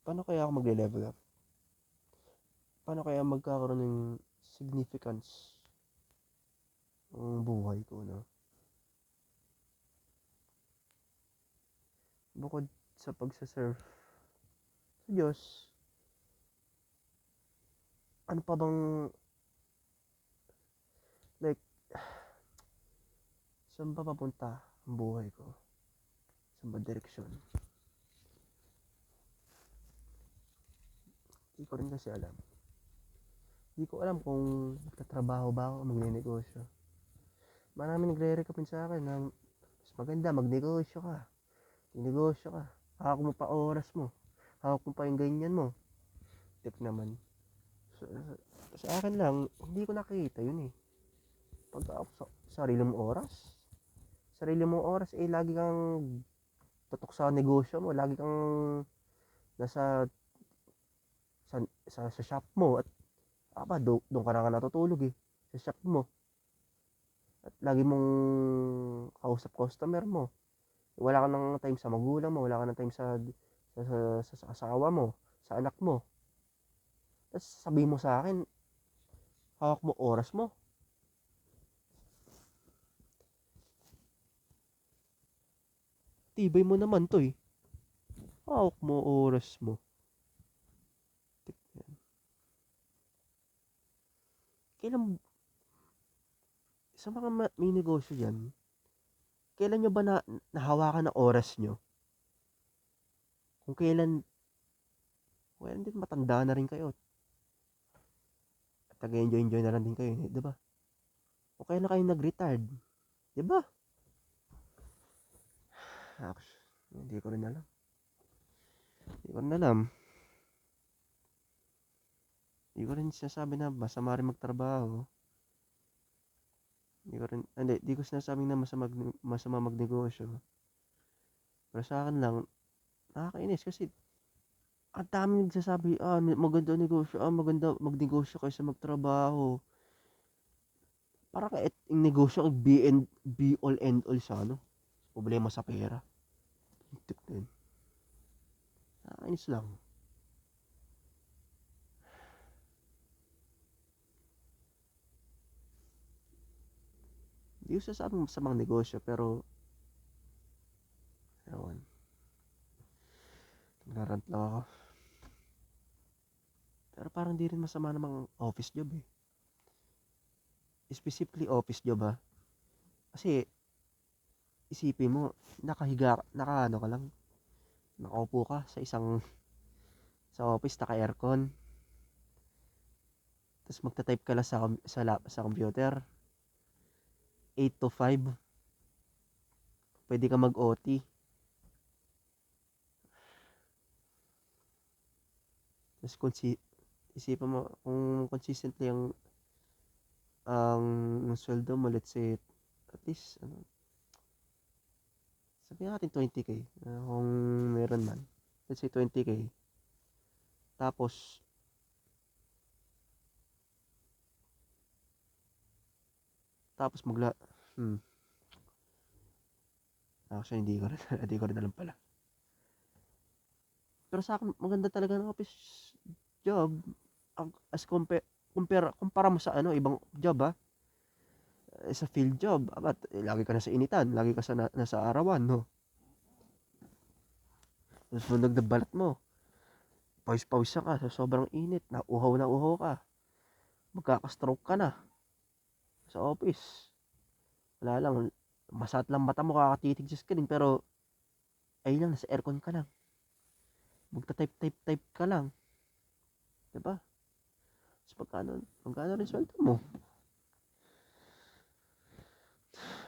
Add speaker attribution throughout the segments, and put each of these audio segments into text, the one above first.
Speaker 1: Paano kaya ako magle-level up? Paano kaya magkakaroon ng significance ang buhay ko, no? Bukod sa pagsaserve sa Diyos, ano pa bang, like, saan ba papunta ang buhay ko? Saan ba direksyon? Hindi ko rin kasi alam. Hindi ko alam kung magtatrabaho ba ako o magne-negosyo. Marami nagre-recommend sa akin na mas maganda magnegosyo ka. Magnegosyo ka. Hawak mo pa oras mo. Hawak mo pa yung ganyan mo. Tip naman. Sa, sa akin lang, hindi ko nakita yun eh. Pag sa sarili mong oras, lagi kang tutok sa negosyo mo, lagi kang nasa sa shop mo at doon ka na ka natutulog eh, sa shop mo. At lagi mong kausap customer mo. Wala ka nang time sa magulang mo, wala ka nang time sa asawa mo, sa anak mo. Tapos sabihin mo sa akin, hawak mo oras mo. Tibay mo naman to eh. Hawak mo oras mo. Kailan, sa mga may negosyo dyan, kailan nyo ba nahawakan ng oras nyo? Kung kailan, well, din matanda na rin kayo. At nag-enjoy na lang din kayo, di ba? O kailan kayo nag-retired, di ba? Hindi ko rin alam. Hindi ko rin sinasabi na masama rin magtrabaho. Hindi ko sinasabi na masama magnegosyo. Pero sa akin lang, nakakainis kasi ang dami nagsasabi, maganda negosyo, maganda magnegosyo kaysa magtrabaho. Para ka yung negosyo ang be all end all sa problema sa pera. Tip din. Nakakainis lang. Hindi ko sasabing masamang negosyo, pero ewan. Nagrarant lang ako. Pero parang di rin masama namang office job eh. Specifically office job ha. Kasi isipin mo, naka ano ka lang, nakaupo ka sa office, naka aircon. Tapos magta-type ka lang sa computer. 8 to 5. Pwede ka mag-OT. Tapos isipin mo, kung consistently ang sweldo mo, let's say, at least, sabihin natin 20k. Kung meron man. Let's say 20k. Tapos, actually, hindi ko rin alam pala. Pero sa akin, maganda talaga ng office job as kumpara mo sa ibang job sa field job. Lagi ka nasa initan, lagi ka nasa arawan, no? Tapos mo nagdabalat mo, pawis-pawis ka sa sobrang init, na uhaw ka. Magkaka-stroke ka na sa office. Wala lang, masat lang mata mo kakatitig sa screen, pero ayun lang, nasa aircon ka lang. Magta-type ka lang. Diba? So, magkano rin sweldo mo?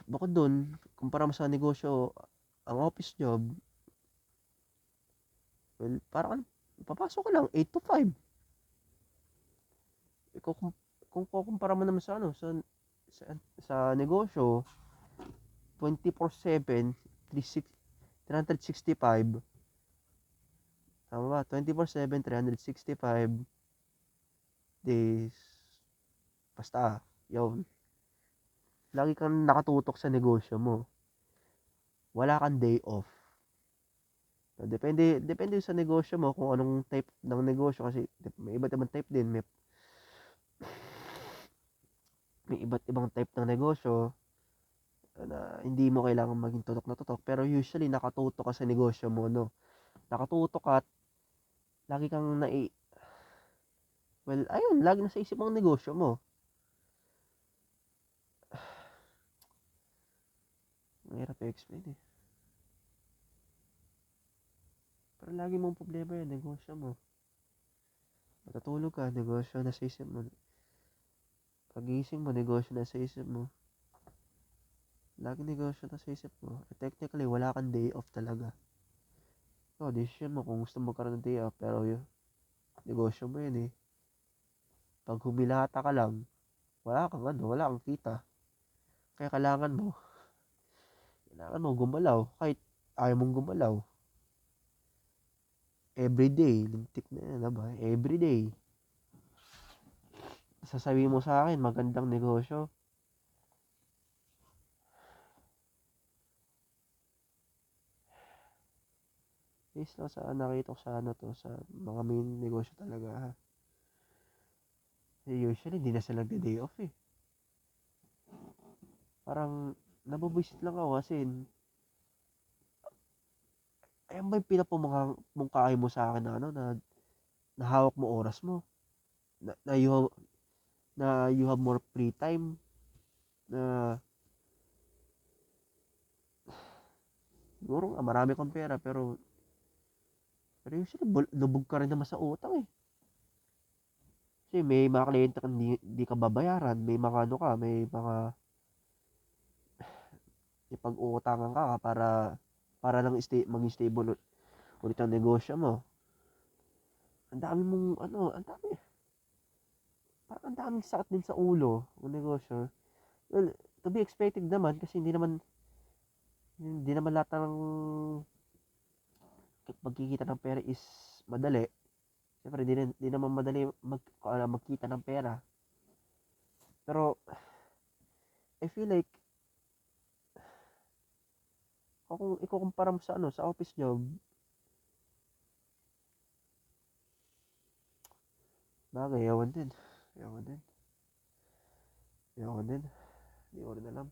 Speaker 1: Bukod dun, kumpara mo sa negosyo, ang office job, well, parang papasok ka lang, 8 to 5. Kung kukumpara mo naman sa negosyo, 24/7, 365, tama ba? 24/7, 365 days. Basta, yun. Lagi kang nakatutok sa negosyo mo. Wala kang day off. Depende sa negosyo mo kung anong type ng negosyo kasi may iba't ibang type din. May iba't ibang type ng negosyo na hindi mo kailangan maging tutok na tutok. Pero usually, nakatutok ka sa negosyo mo, no? Nakatutok ka at lagi kang well, ayun, lagi nasa isip mo ang negosyo mo. Mahirap i-explain eh. Pero lagi mong problema yan, negosyo mo. Matutulog ka, negosyo na sa isip mo. Pagising mo, negosyo na sa isip mo. Lagi negosyo na sa isip mo. Technically, wala kang day off talaga. So, decision mo kung gusto mo magkaroon ng day off. Pero yun, negosyo mo yun eh. Pag humilata ka lang, wala kang kita. Kaya kailangan mo gumalaw. Kahit ayaw mong gumalaw. Everyday, lintik na yan, ba? Everyday. Sasabihin mo sa akin, magandang negosyo. Based lang sa nakita ko sa sa mga main negosyo talaga ha. Usually, hindi na sila nagde-day off eh. Parang, nabubuisit lang ako kasi, ayun ba yung pinapamungkahi mo sa akin na nahawak mo oras mo? Na you have more free time? Na, siguro nga, marami kang pera, pero usually, lubog ka rin naman sa utang eh. Kasi may mga kliyente kang di ka babayaran, may mga may mga ipag-uutangan ka para lang maging stable ulit ang negosyo mo. Ang dami mong parang ang daming sakit din sa ulo ng negosyo. Well, to be expected naman kasi hindi naman lahat ng magkikita ng pera is madali. Siyempre, di naman madali magkita ng pera. Pero, I feel like, kung ikukumpara mo sa office job, bagay, ewan din. Ewan din. Hindi ko rin alam.